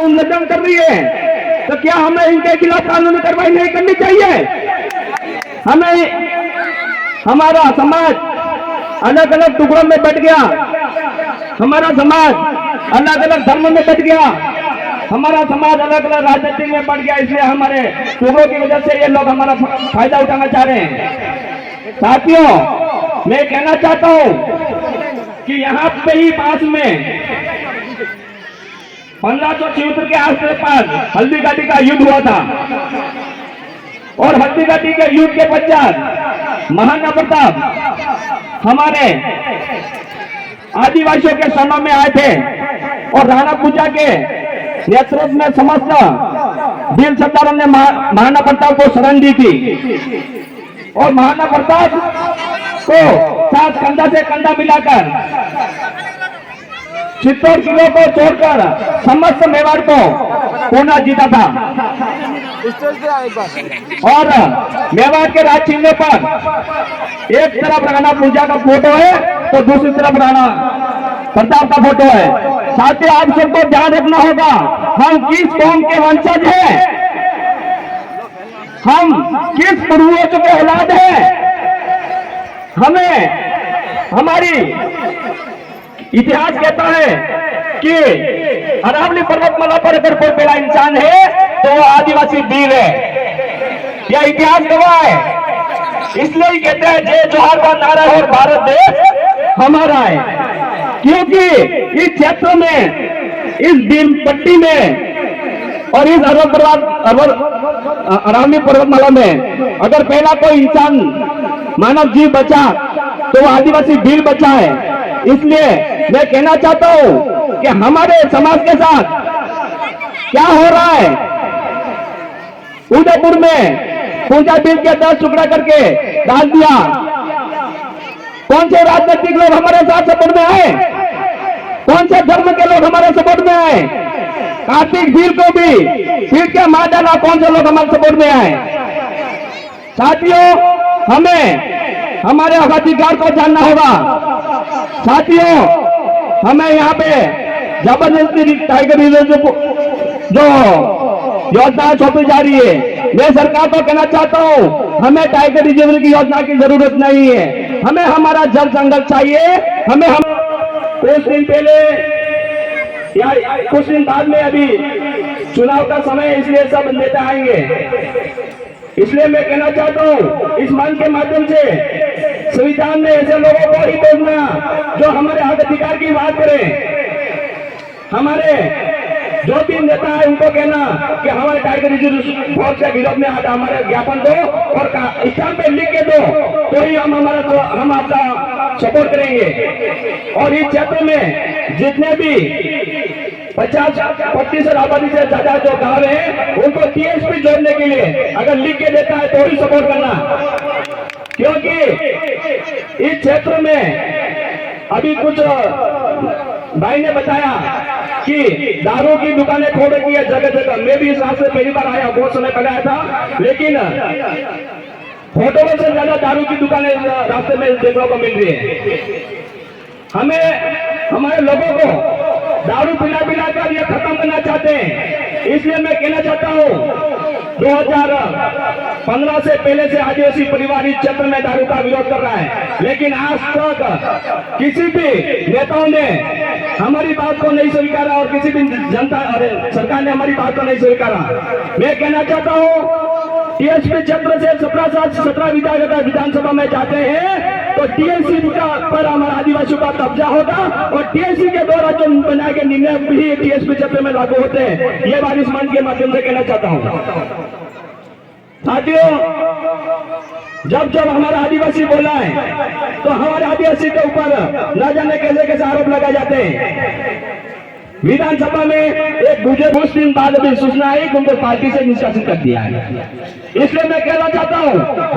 उल्लंघन कर रही है, तो क्या हमें इनके खिलाफ कानूनी कार्रवाई नहीं करनी चाहिए? हमें हमारा समाज अलग अलग टुकड़ों में बट गया, हमारा समाज अलग अलग धर्म में बट गया, हमारा समाज अलग अलग राजनीति में बढ़ गया, इसलिए हमारे टुकड़ों की वजह से ये लोग हमारा फायदा उठाना चाह रहे हैं। साथियों, मैं कहना चाहता हूं कि यहाँ पे ही पास में 1574 के आसपास हल्दी घाटी का युद्ध हुआ था, और हल्दी घाटी के युद्ध के पश्चात महाराणा प्रताप हमारे आदिवासियों के शरणों में आए थे, और राणा पूजा के नेतृत्व में समस्त वीर सरदारों ने महाराणा प्रताप को शरण दी थी, और महाराणा प्रताप को साथ कंधा से कंधा मिलाकर चित्तौड़ किले को छोड़कर समस्त मेवाड़ को पूना जीता था। और मेवाड़ के राज चिन्ह पर एक तरफ राणा पूजा का फोटो है, तो दूसरी तरफ राणा प्रताप का फोटो है। साथियों, आप सबको ध्यान रखना होगा, हम किस कौम के वंशज हैं, हम किस पूर्वजों के औलाद हैं। हमें हमारी इतिहास कहता है कि अरावली पर्वतमाला पर अगर कोई पहला इंसान है तो वो आदिवासी वीर है, यह इतिहास गवाह है। इसलिए ही कहते हैं जय जोहार का नारा और भारत देश हमारा है, क्योंकि इस क्षेत्र में, इस भीम पट्टी में और इस अरावली पर्वतमाला में अगर पहला कोई इंसान मानव जीव बचा तो वो आदिवासी वीर बचा है। इसलिए मैं कहना चाहता हूं कि हमारे समाज के साथ क्या हो रहा है। उदयपुर में पूजा बिल के 10 टुकड़ा करके डाल दिया। कौन से राजनीतिक लोग हमारे साथ सपोर्ट में आए, कौन से धर्म के लोग हमारे सपोर्ट में आए। कार्तिक वीर को भी पीट के मार डाला, कौन से लोग हमारे सपोर्ट में आए। साथियों, हमें हमारे अधिकार को जानना होगा। साथियों, हमें यहाँ पे जबरदस्ती टाइगर रिजर्व जो योजना सौंपी जा रही है, मैं सरकार को कहना चाहता हूँ, हमें टाइगर रिजर्व की योजना की जरूरत नहीं है। हमें हमारा जल जंगल चाहिए। हमें कुछ दिन पहले या कुछ दिन बाद में अभी चुनाव का समय, इसलिए सब नेता आएंगे। इसलिए मैं कहना चाहता हूँ, इस मंच के माध्यम से संविधान में ऐसे लोगों को ही भेजना जो हमारे हक अधिकार की बात करें। हमारे जो भी नेता है उनको कहना कि हमारे टाइगर रिजर्व फौज के विरोध में हमारे ज्ञापन दो और स्टाम्प पे लिख के दो, तो ही हम आपका सपोर्ट करेंगे। और इस क्षेत्र में जितने भी 50% आबादी से ज्यादा जो गांव है उनको टीएसपी जोड़ने के लिए अगर लिख के देता है तो ही सपोर्ट करना, क्योंकि इस क्षेत्र में अभी कुछ भाई ने बताया कि दारू की दुकानें खोल रखी है जगह जगह। मैं भी इस रास्ते पहली बार आया, बहुत समय पहले आया था, लेकिन होटलों से ज्यादा दारू की दुकानें रास्ते में देखने को मिल रही है। हमें हमारे लोगों को दारू पिला कर ये खत्म करना चाहते हैं। इसलिए मैं कहना चाहता हूँ, 2015 से पहले से आदिवासी परिवार इस क्षेत्र में दारू का विरोध कर रहा है, लेकिन आज तक किसी भी नेताओं ने हमारी बात को नहीं स्वीकारा और किसी भी जनता सरकार ने हमारी बात को नहीं स्वीकारा। मैं कहना चाहता हूँ, टीएसपी क्षेत्र से 17 विधानसभा में जाते हैं तो टीएससी पर हमारा आदिवासियों का कब्जा होगा, और टीएससी के 2 राज्यों बना के निर्णय भी टीएसपी क्षेत्र में लागू होते हैं। ये बात इस मंच के माध्यम से कहना चाहता हूँ। साथियों, जब जब हमारा आदिवासी बोला है तो हमारे आदिवासी के ऊपर न जाने कैसे कैसे आरोप लगाए जाते हैं। विधानसभा में एक मुझे कुछ दिन बाद अभी सूचना आई कि उनको पार्टी से निष्कासित कर दिया है। इसलिए मैं कहना चाहता हूँ,